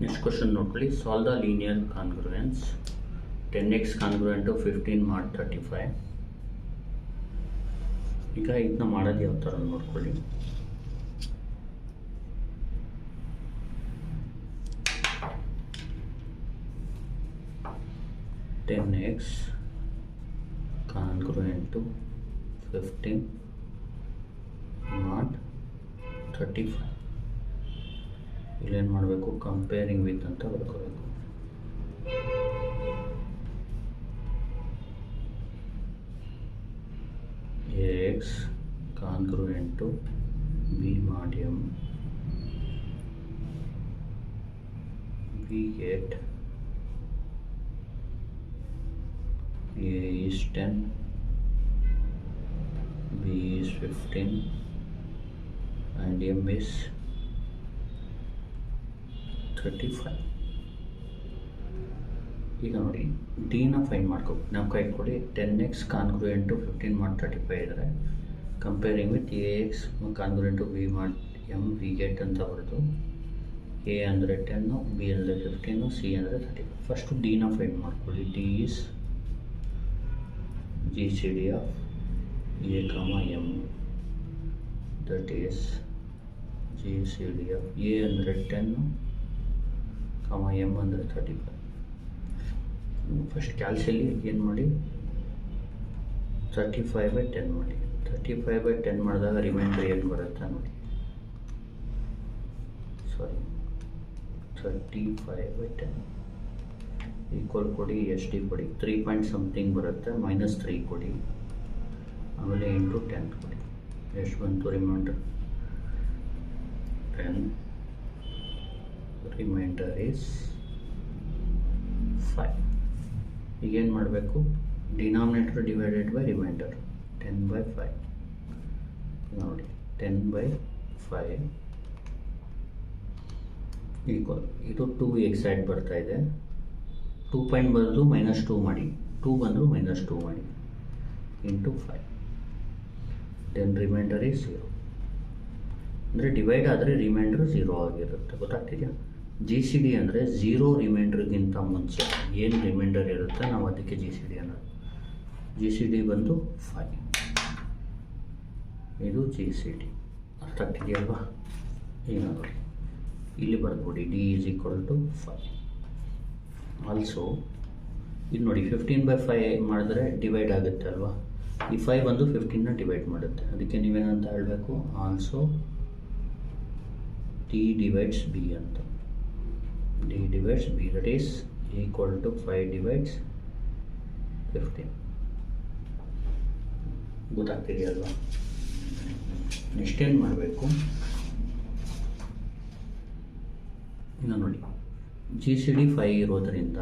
Next question ನೋಡ್ಕೊಳ್ಳಿ. Solve the linear congruence 10x congruent to 15 mod 35. ಈಗ ಇದನ್ನ ಮಾಡೋದು ಯಾವ ಥರ ನೋಡ್ಕೊಳ್ಳಿ. Ten x congruent to 15 mod 35. ಇಲ್ಲೇನು ಮಾಡಬೇಕು, ಕಂಪೇರಿಂಗ್ ವಿತ್ ಅಂತ ಬರ್ಕೋಬೇಕು. X congruent to b mod m, we get a is 10, b is 15 and m is 35. ಈಗ ನೋಡಿ, ಡಿನ ಫೈಂಡ್ ಮಾಡ್ಕೋಬೇಕು. ನಾವು ಕೈ ಕೊಡಿ 10x ಕಾನ್ಗ್ರುಯೆಂಟ್ ಟು 15 mod 35 ಇದ್ದರೆ comparing with a x congruent to b mod m we get ಅಂತ ಬರೆದು, A ಅಂದರೆ 10, ಬಿ ಅಂದರೆ 15, ಸಿ ಅಂದರೆ 35. ಫಸ್ಟು ಡಿನ ಫೈಂಡ್ ಮಾಡ್ಕೊಳ್ಳಿ. D is g c d of a comma m, that is g c d of a ಅಂದರೆ 10 ಕಾಮ M ಅಂದರೆ 35. ಫಸ್ಟ್ ಕ್ಯಾಲ್ಸಿಯಲ್ಲಿ ಏನು ಮಾಡಿ, 35/10 ಮಾಡಿ. 35/10 ಮಾಡಿದಾಗ ರಿಮೈಂಡರ್ ಏನು ಬರುತ್ತೆ ನೋಡಿ, ಸಾರಿ 35/10 ಈಕ್ವಲ್ ಕೊಡಿ, ಎಷ್ಟು ಕೊಡಿ, 3 ಪಾಯಿಂಟ್ ಸಮಥಿಂಗ್ ಬರುತ್ತೆ, -3 ಕೊಡಿ, ಆಮೇಲೆ ಇಂಟು 10 ಕೊಡಿ. ಎಷ್ಟು ಬಂತು ರಿಮೈಂಡರ್? 10. Reminder is 5. ಈಗೇನು ಮಾಡಬೇಕು, ಡಿನಾಮಿನೇಟರ್ ಡಿವೈಡೆಡ್ ಬೈ ರಿಮೈಂಡರ್, 10/5 ನೋಡಿ. 10/5 ಈಕ್ವಲ್, ಇದು 2x ಸೈಡ್ ಬರ್ತಾ ಇದೆ, 2 ಪಾಯಿಂಟ್ ಬರೆದು -2 ಮಾಡಿ, 2 ಬಂದರೂ -2 ಮಾಡಿ, ಇಂಟು 5. Then reminder is 0. ಅಂದರೆ ಡಿವೈಡ್ ಆದರೆ ರಿಮೈಂಡರ್ 0 ಆಗಿರುತ್ತೆ. ಗೊತ್ತಾಗ್ತಿದೆಯಾ? ಜಿ ಸಿ ಡಿ ಅಂದರೆ 0 ರಿಮೈಂಡರ್ಗಿಂತ ಮುಂಚೆ ಏನು ರಿಮೈಂಡರ್ ಇರುತ್ತೆ ನಾವು ಅದಕ್ಕೆ ಜಿ ಸಿ ಡಿ ಅನ್ನೋದು. ಜಿ ಸಿ ಡಿ ಬಂದು 5. ಇದು ಜಿ ಸಿ ಡಿ. ಅರ್ಥ ಆಗ್ತಿದೆಯಲ್ವಾ? ಈಗ ನೋಡಿ, ಇಲ್ಲಿ ಬರ್ದ್ಬಿಡಿ, d is equal to 5. Also ಇದು ನೋಡಿ, 15/5 ಮಾಡಿದ್ರೆ ಡಿವೈಡ್ ಆಗುತ್ತೆ ಅಲ್ವಾ? ಈ 5 ಬಂದು 15ನ ಡಿವೈಡ್ ಮಾಡುತ್ತೆ. ಅದಕ್ಕೆ ನೀವೇನಂತ ಹೇಳಬೇಕು, ಆಲ್ಸೋ ಡಿ ಡಿವೈಡ್ಸ್ ಬಿ ಅಂತ. D divides b, that is equal to 5 divides 15. ಗೊತ್ತಾಗ್ತಿದೆಯಲ್ವಾ? ನೆಕ್ಸ್ಟ್ ಏನು ಮಾಡಬೇಕು, ಈಗ ನೋಡಿ, ಜಿ ಸಿ ಡಿ 5 ಇರೋದರಿಂದ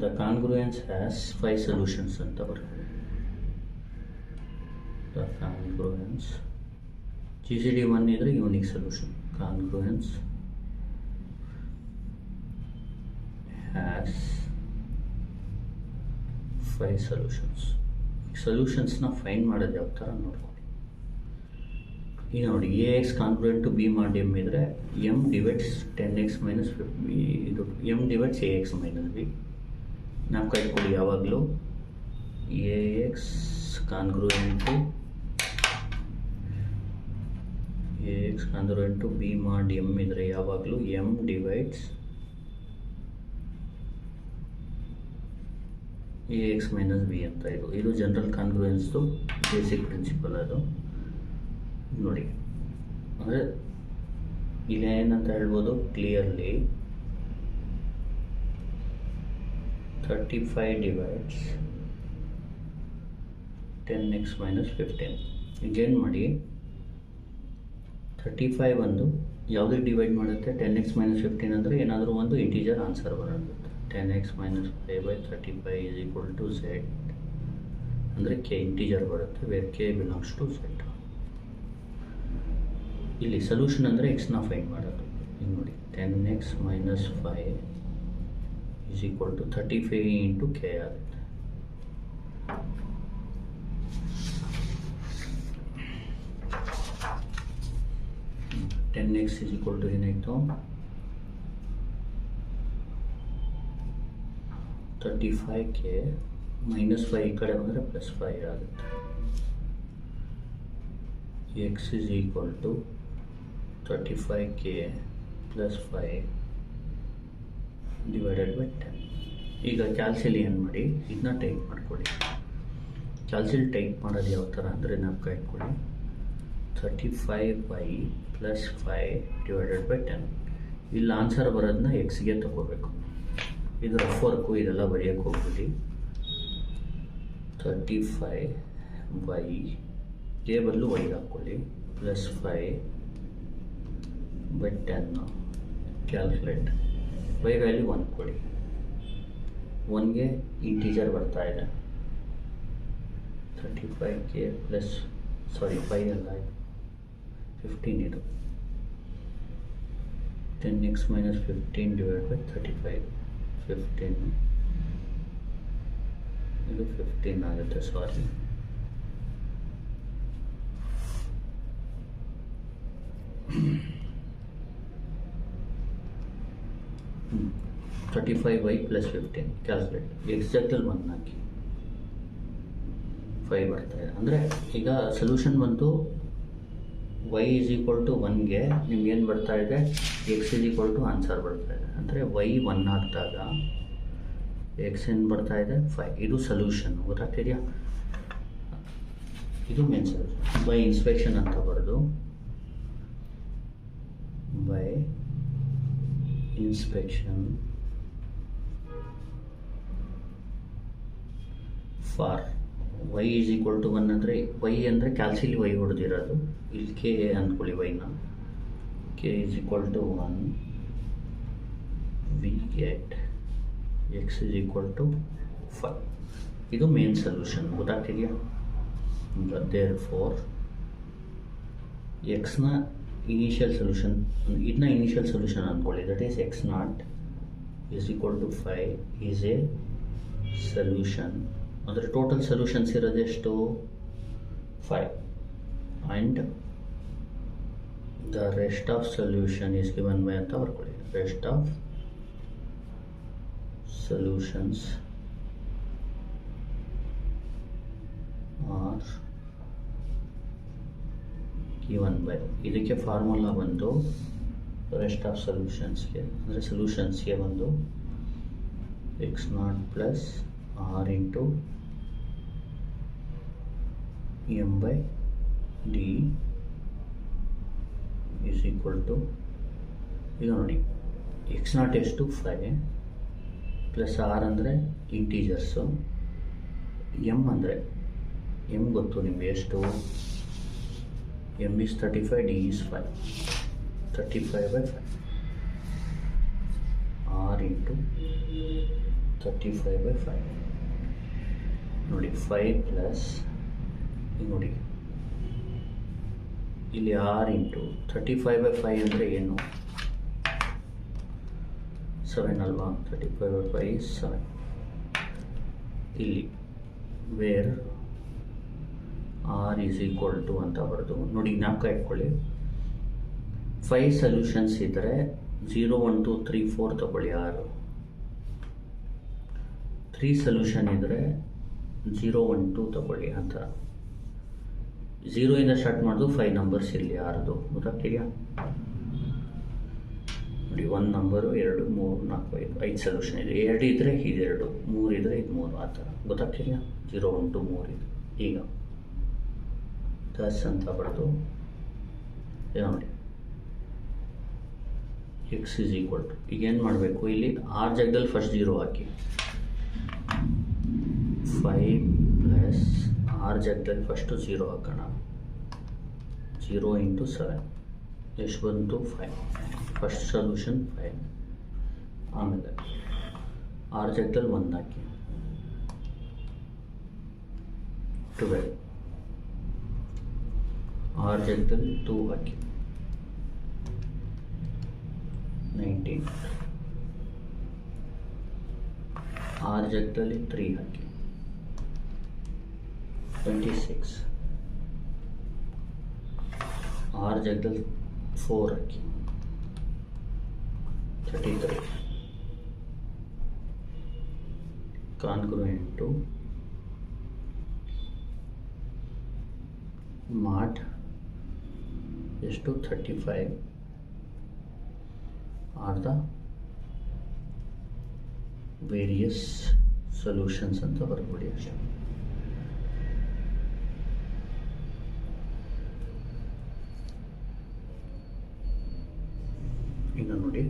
ದ ಕಾನ್ಗ್ರುಯೆನ್ಸ್ ಹ್ಯಾಸ್ 5 ಸೊಲ್ಯೂಷನ್ಸ್ ಅಂತ ಬರ್ತದೆ. The congruence g c d 1 ಇದ್ರೆ unique solution. Congruence has 5 solutions. ಸೊಲ್ಯೂಷನ್ಸ್ನ ಫೈಂಡ್ ಮಾಡೋದು ಯಾವ ಥರ ನೋಡ್ಕೊಳ್ಳಿ. ಈಗ ನೋಡಿ, a x congruent to b mod m ಇದ್ದರೆ ಎಮ್ ಡಿವೈಡ್ಸ್ 10x ಮೈನಸ್ ಇದು m divides a x minus b. ನಾವು ಕಟ್ಕೊಡಿ ಯಾವಾಗಲೂ a x congruent to b mod m ಇದ್ದರೆ ಯಾವಾಗಲೂ m divides a x minus b ಅಂತ. ಇದು ಜನರಲ್ ಕಾನ್ಗ್ರುಯೆನ್ಸ್ದು ಬೇಸಿಕ್ ಪ್ರಿನ್ಸಿಪಲ್. ಅದು ನೋಡಿ, ಅಂದರೆ ಇಲ್ಲಿ ಏನಂತ ಹೇಳ್ಬೋದು, ಕ್ಲಿಯರ್ಲಿ 35 ಡಿವೈಡ್ಸ್ 10x ಮೈನಸ್ 15. ಈಗೇನು ಮಾಡಿ, 35 ಒಂದು ಯಾವುದಕ್ಕೆ ಡಿವೈಡ್ ಮಾಡುತ್ತೆ, 10x ಮೈನಸ್ 15 ಅಂದರೆ ಏನಾದರೂ ಒಂದು ಇಂಟೀಜರ್ ಆನ್ಸರ್ ಬರುತ್ತೆ. 10x minus 5/35 is equal to z ಅಂದರೆ ಕೆ ಇಂಟೀಜರ್ ಬರುತ್ತೆ, where k belongs to z. ಇಲ್ಲಿ ಸೊಲ್ಯೂಷನ್ ಅಂದರೆ ಎಕ್ಸ್ನ ಫೈಂಡ್ ಮಾಡೋದು. ಈಗ ನೋಡಿ, 10x minus 5 is equal to 35 into k ಆಗುತ್ತೆ. 10x is equal to ಏನಾಯಿತು 35K -5 ಈ ಕಡೆ ಬಂದರೆ +5 ಆಗುತ್ತೆ. x is equal to 35K + 5 divided by 10. ಈಗ ಕ್ಯಾಲ್ಸಿಲಿ ಏನು ಮಾಡಿ ಇದನ್ನ ಟೈಪ್ ಮಾಡ್ಕೊಳ್ಳಿ. ಕ್ಯಾಲ್ಸಿಲಿ ಟೈಪ್ ಮಾಡೋದು ಯಾವ ಥರ ಅಂದರೆ ಜ್ಞಾಪಕ ಇಟ್ಕೊಳ್ಳಿ. 35y + 5 divided by 10. ಇಲ್ಲಿ ಆನ್ಸರ್ ಬರೋದನ್ನ ಎಕ್ಸ್ಗೆ ತಗೋಬೇಕು. ಇದು ರಫ್ ವರ್ಕು, ಇದೆಲ್ಲ ಬರೆಯೋಕ್ಕೆ ಹೋಗ್ಬಿಟ್ಟು 35y ಗೆ ಬದಲು y ಹಾಕ್ಕೊಳ್ಳಿ +5 ಬೈ 10. ಕ್ಯಾಲ್ಕುಲೇಟ್ y ವ್ಯಾಲ್ಯೂ 1 ಕೊಡಿ. 1ಗೆ ಇಂಟೀಜರ್ ಬರ್ತಾ ಇದೆ. 35K ಪ್ಲಸ್ 5 ಅಲ್ಲ 15 ಇದು. 10x - 15 divide by 35. 15 ಇದು 15 ಆಗುತ್ತೆ. ಸಾರಿ, 35y + 15 ಕ್ಯಾಲ್ಕುಲೇಟ್. ಎಕ್ಸಾಕ್ಟಲ್ಲಿ 1 ಹಾಕಿ 5 ಬರ್ತಾ ಇದೆ. ಅಂದರೆ ಈಗ ಸೊಲ್ಯೂಷನ್ ಬಂತು y = 1ಗೆ ನಿಮ್ಗೇನು ಬರ್ತಾ ಇದೆ, x = ಆನ್ಸರ್ ಬರ್ತಾ ಇದೆ. ಅಂದರೆ y 1 ಹಾಕಿದಾಗ x ಏನು ಬರ್ತಾ ಇದೆ 5. ಇದು ಸೊಲ್ಯೂಷನ್, ಗೊತ್ತಾಗ್ತಿದೆಯಾ? ಇದು ಮೇನ್ ಸೊಲ್ಯೂಷನ್. ಬೈ ಇನ್ಸ್ಪೆಕ್ಷನ್ ಅಂತ ಬರೆದು ಬೈ ಇನ್ಸ್ಪೆಕ್ಷನ್ ಫಾರ್ y = 1 ಅಂದರೆ y ಅಂದರೆ ಕ್ಯಾಲ್ಸಿಲಿ y ಹೊಡೆದಿರೋದು. ಇಲ್ಲಿ k ಅಂದ್ಕೊಳ್ಳಿ, yನ k = 1 we get x = 5. ಇದು ಮೇನ್ ಸೊಲ್ಯೂಷನ್, ಗೊತ್ತಾಗ್ತಿದೆಯಾ? ದೇರ್ಫೋರ್ ಎಕ್ಸ್ನ ಇನಿಷಿಯಲ್ ಸೊಲ್ಯೂಷನ್, ಇದನ್ನ ಇನಿಷಿಯಲ್ ಸೊಲ್ಯೂಷನ್ ಅಂದ್ಕೊಳ್ಳಿ. That is x0 = 5 is a solution. ಅಂದರೆ ಟೋಟಲ್ ಸೊಲ್ಯೂಷನ್ಸ್ ಇರೋದೆಷ್ಟು 5 and the rest of solution is given by ಅಂತ ಬರ್ಕೊಳ್ಳಿ. Rest of solutions are given by. ಇದಕ್ಕೆ ಫಾರ್ಮುಲಾ ಬಂದು ರೆಸ್ಟ್ ಆಫ್ ಸೊಲ್ಯೂಷನ್ಸ್ಗೆ, ಅಂದರೆ ಸೊಲ್ಯೂಷನ್ಸ್ಗೆ ಬಂದು x0 + r × m/d is equal to, ಈಗ ನೋಡಿ x0 ಎಷ್ಟು 5 ಪ್ಲಸ್ r ಅಂದರೆ ಇಂಟೀಜರ್ಸು, m ಅಂದರೆ m ಗೊತ್ತು ನಿಮಗೆ ಎಷ್ಟು, m is 35, d is 5. 35/5 r × 35/5 ನೋಡಿ 5 ಪ್ಲಸ್ ನೋಡಿ ಇಲ್ಲಿ r × 35/5 ಅಂದರೆ ಏನು 7 ಅಲ್ವಾ. 35/5 is 7. ಇಲ್ಲಿ wear r is equal to ಅಂತ ಬರೆದು ನೋಡಿ, ಜ್ಞಾಪಕ ಇಟ್ಕೊಳ್ಳಿ. 5 ಸೊಲ್ಯೂಷನ್ಸ್ ಇದ್ದರೆ 0 1 2 3 4 ತಗೊಳ್ಳಿ. 3 ಸೊಲ್ಯೂಷನ್ ಇದ್ದರೆ 0 1 2 ತಗೊಳ್ಳಿ. ಅಂತ 0 ಇಂದ ಸ್ಟಾರ್ಟ್ ಮಾಡೋದು 5 ನಂಬರ್ಸ್ ಇಲ್ಲಿ ಯಾರ್ದು, ಗೊತ್ತಾಗ್ತಿದೆಯಾ? ನೋಡಿ 1 ನಂಬರು 2 3 4 5 5 ಸೊಲ್ಯೂಷನ್ ಇದೆ. 2 ಇದ್ದರೆ ಇದು 2, 3 ಇದ್ದರೆ ಇದು 3, ಆ ಥರ ಗೊತ್ತಾಗ್ತಿದೆಯಾ? 0 1 2 3 ಇದೆ. ಈಗ ದಸ್ ಅಂತ ಬರೆದು ನೋಡಿ x is equal to, ಈಗೇನು ಮಾಡಬೇಕು, ಇಲ್ಲಿ r ಜಾಗದಲ್ಲಿ ಫಸ್ಟ್ 0 ಹಾಕಿ. 5 ಪ್ಲಸ್ r ಜಾಗದಲ್ಲಿ ಫಸ್ಟು 0 ಹಾಕೋಣ. 0 × 7 ಎಷ್ಟು ಬಂತು 5. First solution 5. ಆಮೇಲೆ r ಜಾಗದಲ್ಲಿ 1 ಹಾಕಿ 12. r ಜಾಗದಲ್ಲಿ 2 ಹಾಕಿ 19. r ಜಾಗದಲ್ಲಿ 3 ಹಾಕಿ 26. r ಜಾಗದಲ್ಲಿ 4 ಹಾಕಿ 33. congruent to mod ಎಷ್ಟು 35 are the various solutions ಅಂತ ಬರ್ಬಿಡಿ ಅಷ್ಟೇ. ಈಗ ನೋಡಿ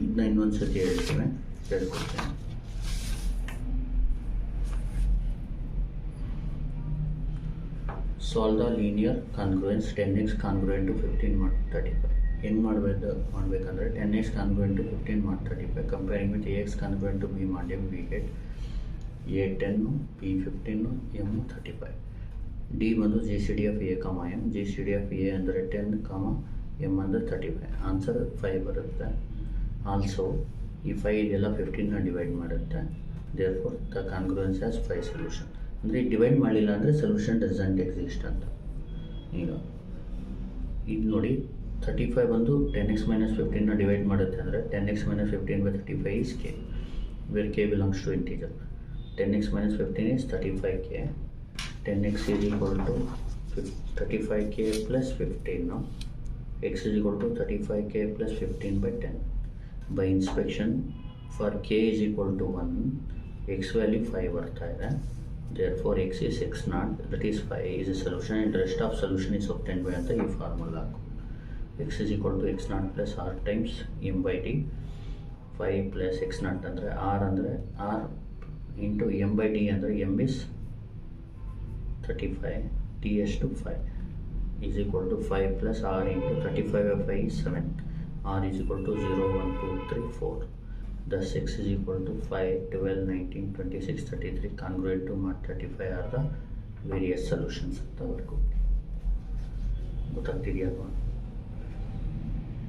ಇದನ್ನ ಇನ್ನೊಂದು ಸತಿ ಹೇಳ್ಕೊಡ್ತೇನೆ. Solve the linear congruence 10x congruent to 15 mod 35. ಹೆಂಗೆ ಮಾಡಬೇಕಂದ್ರೆ 10x congruent to 15 mod 35 comparing with ax congruent to b mod m we get a 10 b 15 m 35. d ಬಂದು GCD of a, m GCD of a ಅಂದರೆ 10, m ಅಂದರೆ 35. Answer 5 ಬರುತ್ತೆ. Also ಈ 5 ಇದೆಲ್ಲ 15ನ divide ಮಾಡುತ್ತೆ. Therefore the congruence has 5 solution. ಅಂದರೆ divide ಮಾಡಲಿಲ್ಲ ಅಂದರೆ ಸೊಲ್ಯೂಷನ್ ಡಸಂಟ್ ಎಕ್ಸಿಸ್ಟ್ ಅಂತ. ಈಗ ಇದು ನೋಡಿ 35 ಬಂದು 10x - 15ನ ಡಿವೈಡ್ ಮಾಡುತ್ತೆ ಅಂದರೆ 10x - 15 by 35 is k, where k belongs to integer. 10x - 15 is 35k. 10x is equal to 35k plus 15 now. X is equal to 35k plus 15 by 10. By inspection, for k is equal to 1, x value 5 ಬರ್ತಾ ಇದೆ. Therefore x is x0, that is 5 is a solution, and the rest of solution is obtained by ಅಂತ ಈ formula ಹಾಕು. x is equal to x0 plus r times m by d. 5 plus x0 ಅಂದರೆ r into m by d ಅಂದರೆ m is 35, d is to 5 is equal to 5 plus r into 35 of 5 is 7. R is equal to 0, 1, 2, 3, 4. Thus x is equal to 5, 12, 19, 26, 33 congruent to mod 35 are the various solutions.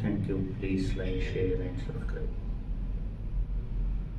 Thank you. Please like, share and subscribe.